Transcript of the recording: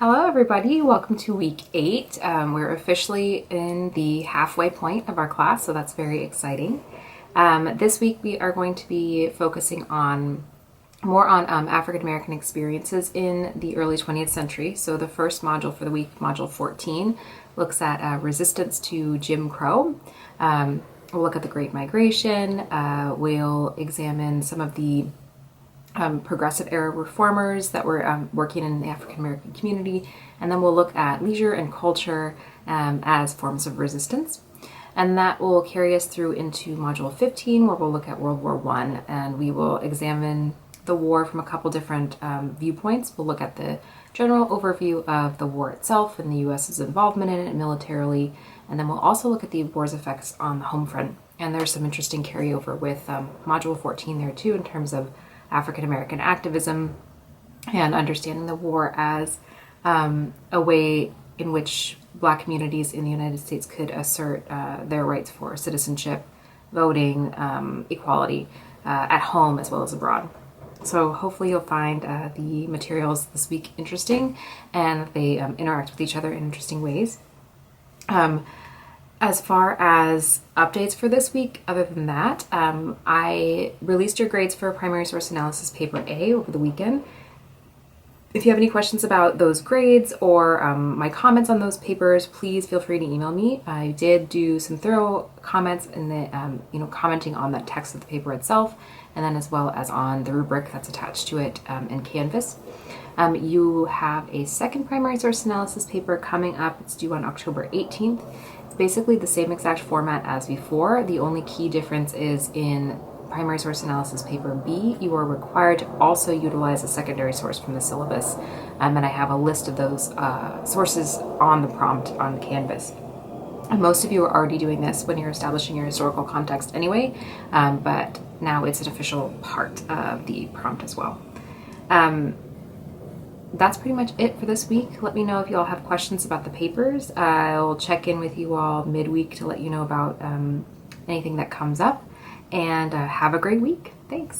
Hello everybody, welcome to week 8. We're officially in the halfway point of our class, so that's very exciting. This week we are going to be focusing more on African American experiences in the early 20th century. So the first module for the week, module 14, looks at resistance to Jim Crow. We'll look at the Great Migration. We'll examine some of the progressive era reformers that were working in the African American community, and then we'll look at leisure and culture as forms of resistance. And that will carry us through into module 15, where we'll look at World War I, and we will examine the war from a couple different viewpoints. We'll look at the general overview of the war itself and the U.S.'s involvement in it militarily, and then we'll also look at the war's effects on the home front. And there's some interesting carryover with module 14 there too, in terms of African American activism and understanding the war as a way in which Black communities in the United States could assert their rights for citizenship, voting, equality at home as well as abroad. So hopefully you'll find the materials this week interesting and they interact with each other in interesting ways. As far as updates for this week, other than that, I released your grades for primary source analysis paper A over the weekend. If you have any questions about those grades or my comments on those papers, please feel free to email me. I did do some thorough comments in the, commenting on the text of the paper itself, and then as well as on the rubric that's attached to it in Canvas. You have a second primary source analysis paper coming up. It's due on October 18th. It's basically the same exact format as before. The only key difference is in primary source analysis paper B, you are required to also utilize a secondary source from the syllabus. And I have a list of those sources on the prompt on Canvas. And most of you are already doing this when you're establishing your historical context anyway, but now it's an official part of the prompt as well. That's pretty much it for this week. Let me know if you all have questions about the papers. I'll check in with you all midweek to let you know about anything that comes up. And have a great week. Thanks.